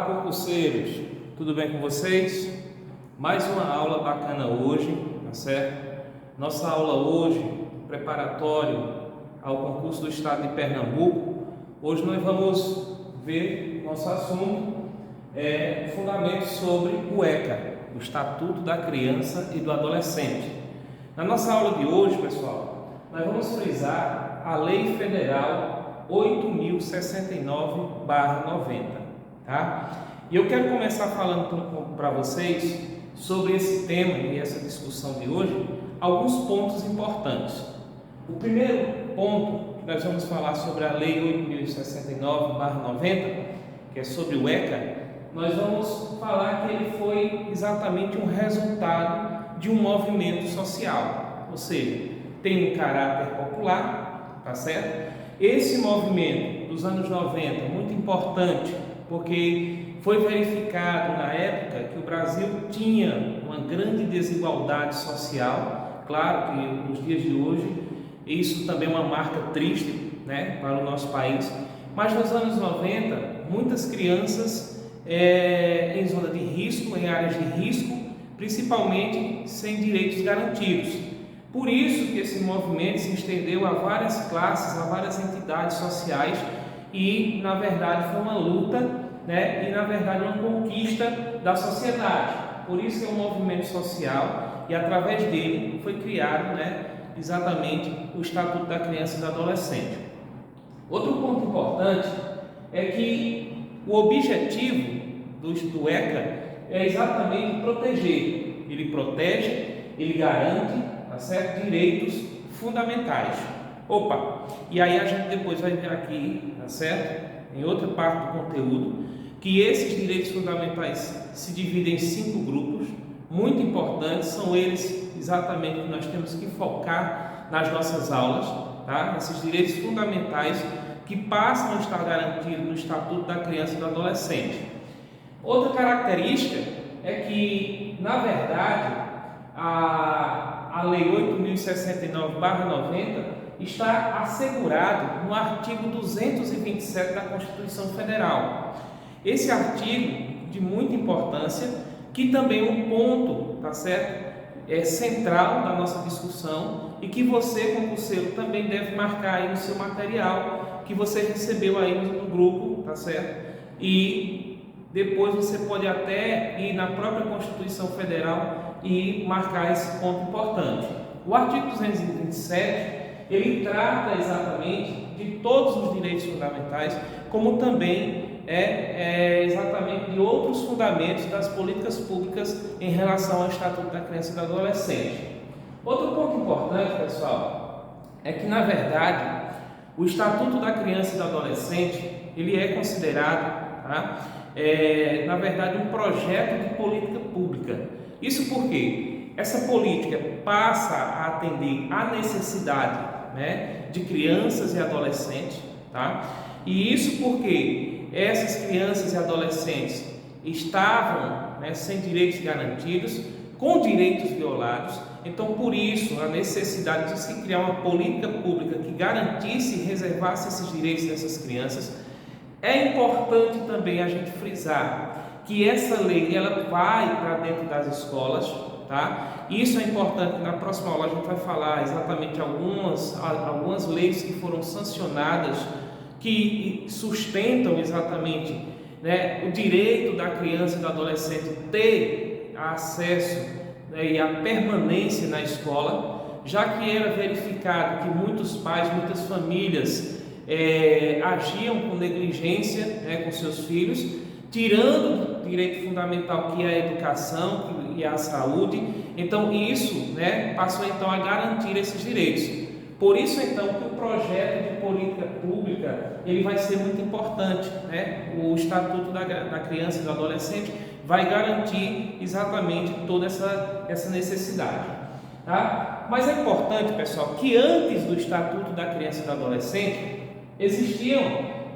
Olá, concurseiros, tudo bem com vocês? Mais uma aula bacana hoje, tá certo? Nossa aula hoje, preparatório ao concurso do estado de Pernambuco. Hoje nós vamos ver nosso assunto, fundamentos sobre o ECA, o Estatuto da Criança e do Adolescente. Na nossa aula de hoje, pessoal, nós vamos frisar a Lei Federal 8.069/90. Tá? E eu quero começar falando para vocês sobre esse tema e essa discussão de hoje, alguns pontos importantes. O primeiro ponto que nós vamos falar sobre a Lei 8.069/90, que é sobre o ECA, nós vamos falar que ele foi exatamente um resultado de um movimento social, ou seja, tem um caráter popular, tá certo? Esse movimento dos anos 90, muito importante, porque foi verificado na época que o Brasil tinha uma grande desigualdade social. Claro que nos dias de hoje isso também é uma marca triste, né, para o nosso país, mas nos anos 90 muitas crianças em zona de risco, em áreas de risco, principalmente sem direitos garantidos. Por isso que esse movimento se estendeu a várias classes, a várias entidades sociais e, na verdade, foi uma luta, né? E, na verdade, uma conquista da sociedade. Por isso que é um movimento social e, através dele, foi criado, né, exatamente o Estatuto da Criança e do Adolescente. Outro ponto importante é que o objetivo do ECA é exatamente proteger. Ele protege, ele garante, tá certo, direitos fundamentais. E aí a gente depois vai ver aqui, tá certo, em outra parte do conteúdo, que esses direitos fundamentais se dividem em 5 grupos, muito importantes, são eles exatamente que nós temos que focar nas nossas aulas, tá? Esses direitos fundamentais que passam a estar garantidos no Estatuto da Criança e do Adolescente. Outra característica é que, na verdade, a Lei 8.069/90 está assegurado no artigo 227 da Constituição Federal. Esse artigo de muita importância, que também é um ponto, tá certo, central da nossa discussão e que você, concurseiro, também deve marcar aí no seu material que você recebeu aí no grupo, tá certo? E depois você pode até ir na própria Constituição Federal e marcar esse ponto importante. O artigo 227 ele trata exatamente de todos os direitos fundamentais, como também exatamente de outros fundamentos das políticas públicas em relação ao Estatuto da Criança e do Adolescente. Outro ponto importante, pessoal, é que, na verdade, o Estatuto da Criança e do Adolescente ele é considerado, tá, na verdade, um projeto de política pública. Isso porque essa política passa a atender à necessidade, né, de crianças e adolescentes, tá? E isso porque essas crianças e adolescentes estavam, né, sem direitos garantidos, com direitos violados. Então, por isso, a necessidade de se criar uma política pública que garantisse e reservasse esses direitos dessas crianças. É importante também a gente frisar que essa lei ela vai para dentro das escolas, tá? Isso é importante. Na próxima aula a gente vai falar exatamente algumas leis que foram sancionadas que sustentam exatamente, né, o direito da criança e do adolescente ter acesso, né, e a permanência na escola, já que era verificado que muitos pais, muitas famílias agiam com negligência, né, com seus filhos, tirando o direito fundamental que é a educação e a saúde. Então isso, né, passou então a garantir esses direitos. Por isso então que o projeto de política pública ele vai ser muito importante, né? O Estatuto da Criança e do Adolescente vai garantir exatamente toda essa necessidade, tá? Mas é importante, pessoal, que antes do Estatuto da Criança e do Adolescente existiam,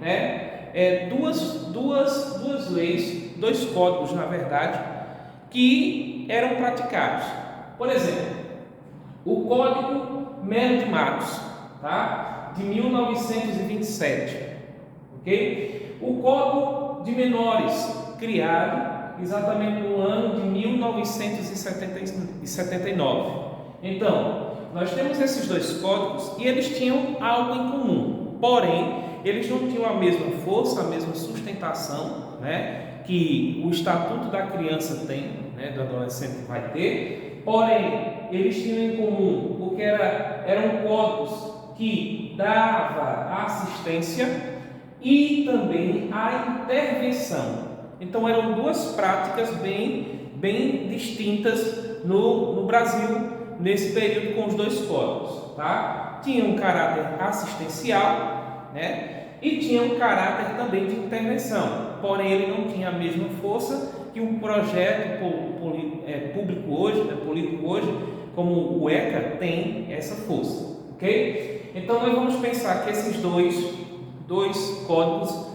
né, duas leis, 2 códigos, na verdade, que eram praticados. Por exemplo, o Código Melo de Matos, tá? De 1927, ok? O Código de Menores criado exatamente no ano de 1979. Então, nós temos esses dois códigos e eles tinham algo em comum, porém, eles não tinham a mesma força, a mesma sustentação, né, que o Estatuto da Criança tem, né, do adolescente vai ter, porém, eles tinham em comum, porque eram códigos que dava assistência e também a intervenção. Então eram duas práticas bem distintas no Brasil nesse período com os dois códigos, tá? Tinha um caráter assistencial, né? E tinha um caráter também de intervenção, porém ele não tinha a mesma força que um projeto público hoje, né, político hoje, como o ECA tem essa força, ok? Então nós vamos pensar que esses dois códigos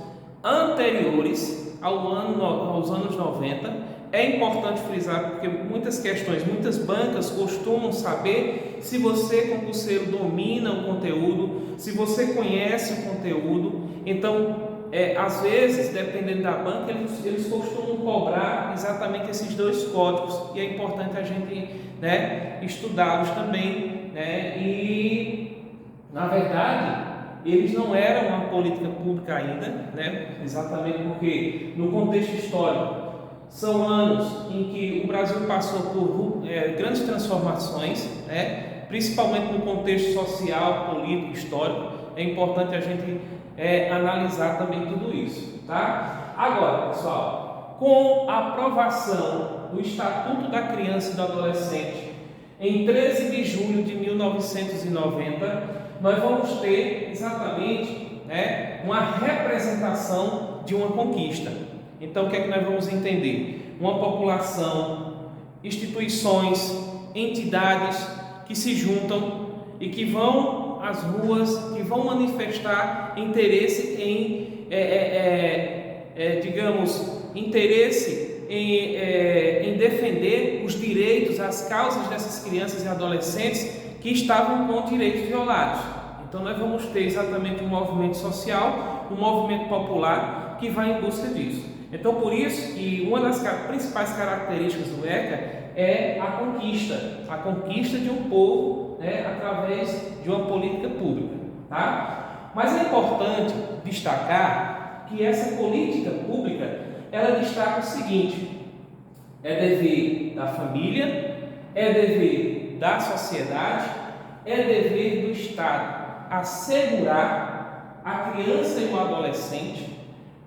anteriores aos anos 90, é importante frisar porque muitas questões, muitas bancas costumam saber se você, concurseiro, domina o conteúdo, se você conhece o conteúdo. Então, às vezes, dependendo da banca, eles costumam cobrar exatamente esses dois códigos e é importante a gente, né, estudá-los também, né? E, na verdade, eles não eram uma política pública ainda, né? Exatamente porque no contexto histórico são anos em que o Brasil passou por grandes transformações, né? Principalmente no contexto social, político, histórico. É importante a gente analisar também tudo isso, tá? Agora, pessoal, com a aprovação do Estatuto da Criança e do Adolescente em 13 de julho de 1990, nós vamos ter exatamente, né, uma representação de uma conquista. Então, o que é que nós vamos entender? Uma população, instituições, entidades que se juntam e que vão às ruas, que vão manifestar interesse em defender os direitos, as causas dessas crianças e adolescentes que estavam com direitos violados. Então nós vamos ter exatamente um movimento social, um movimento popular que vai em busca disso. Então por isso que uma das principais características do ECA é a conquista de um povo, né, através de uma política pública, tá? Mas é importante destacar que essa política pública, ela destaca o seguinte: é dever da família, é dever da sociedade, é dever do Estado assegurar a criança e o adolescente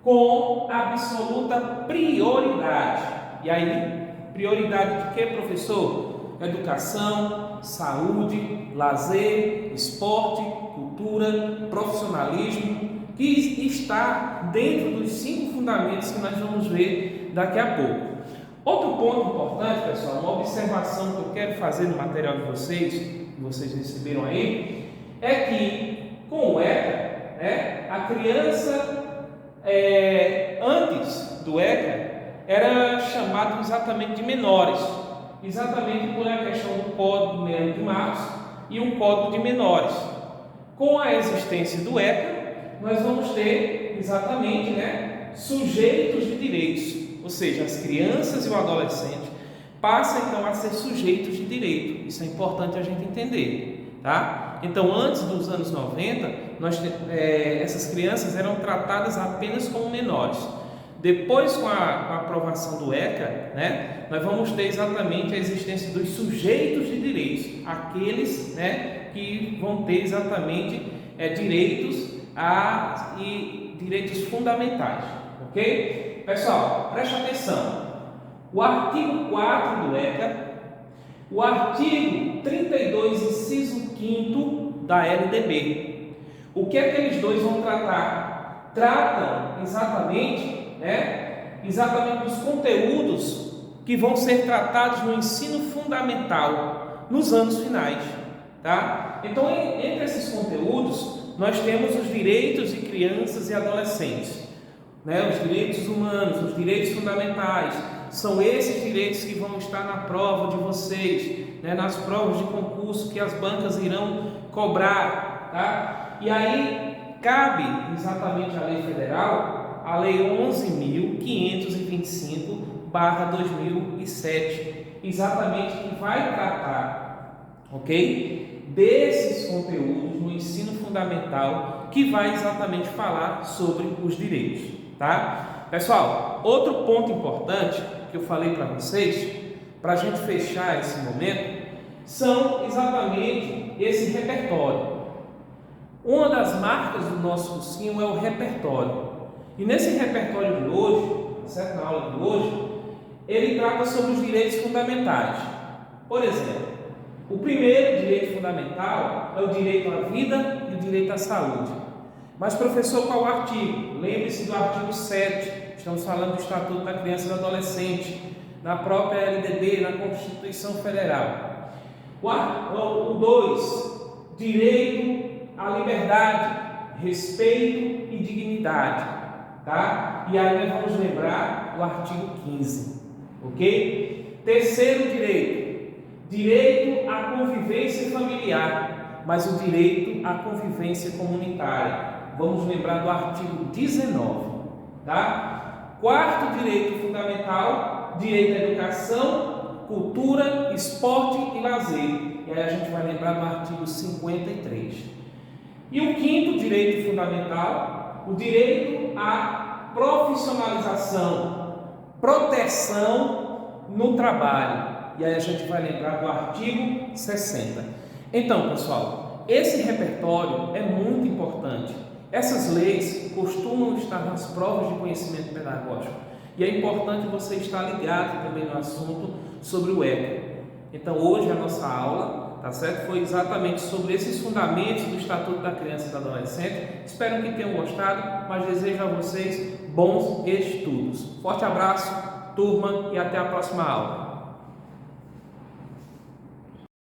com absoluta prioridade. E aí, prioridade de quê, professor? Educação, saúde, lazer, esporte, cultura, profissionalismo, que está dentro dos 5 fundamentos que nós vamos ver daqui a pouco. Outro ponto importante, pessoal, uma observação que eu quero fazer no material de vocês, que vocês receberam aí, é que com o ECA, né, a criança, antes do ECA, era chamado exatamente de menores, exatamente por a questão do Código de Marcos e o Código de Menores. Com a existência do ECA, nós vamos ter exatamente, né, sujeitos de direitos. Ou seja, as crianças e o adolescente passam então a ser sujeitos de direito. Isso é importante a gente entender, tá? Então, antes dos anos 90, essas crianças eram tratadas apenas como menores. Depois, com a aprovação do ECA, né, nós vamos ter exatamente a existência dos sujeitos de direitos, aqueles, né, que vão ter exatamente direitos e direitos fundamentais, ok? Pessoal, preste atenção. O artigo 4 do ECA, o artigo 32, inciso 5º da LDB. O que é que eles dois vão tratar? Tratam exatamente, né, dos conteúdos que vão ser tratados no ensino fundamental nos anos finais, tá? Então, entre esses conteúdos, nós temos os direitos de crianças e adolescentes, né, os direitos humanos, os direitos fundamentais. São esses direitos que vão estar na prova de vocês, né, nas provas de concurso que as bancas irão cobrar, tá? E aí cabe exatamente à lei federal a Lei 11.525/2007, exatamente que vai tratar, ok, desses conteúdos no ensino fundamental, que vai exatamente falar sobre os direitos, tá? Pessoal, outro ponto importante que eu falei para vocês, para a gente fechar esse momento, são exatamente esse repertório. Uma das marcas do nosso cursinho é o repertório. E nesse repertório de hoje, certo? Na aula de hoje, ele trata sobre os direitos fundamentais. Por exemplo, o primeiro direito fundamental é o direito à vida e o direito à saúde. Mas, professor, qual o artigo? Lembre-se do artigo 7. Estamos falando do Estatuto da Criança e do Adolescente, na própria LDB, na Constituição Federal. O 2, direito à liberdade, respeito e dignidade, tá? E aí nós vamos lembrar do artigo 15, ok? Terceiro direito, direito à convivência familiar, mas o direito à convivência comunitária. Vamos lembrar do artigo 19, tá? Quarto direito fundamental, direito à educação, cultura, esporte e lazer. E aí a gente vai lembrar do artigo 53. E o quinto direito fundamental, o direito à profissionalização, proteção no trabalho. E aí a gente vai lembrar do artigo 60. Então, pessoal, esse repertório é muito importante. Essas leis costumam estar nas provas de conhecimento pedagógico. E é importante você estar ligado também no assunto sobre o ECA. Então, hoje a nossa aula, tá certo? Foi exatamente sobre esses fundamentos do Estatuto da Criança e do Adolescente. Espero que tenham gostado, mas desejo a vocês bons estudos. Forte abraço, turma, e até a próxima aula.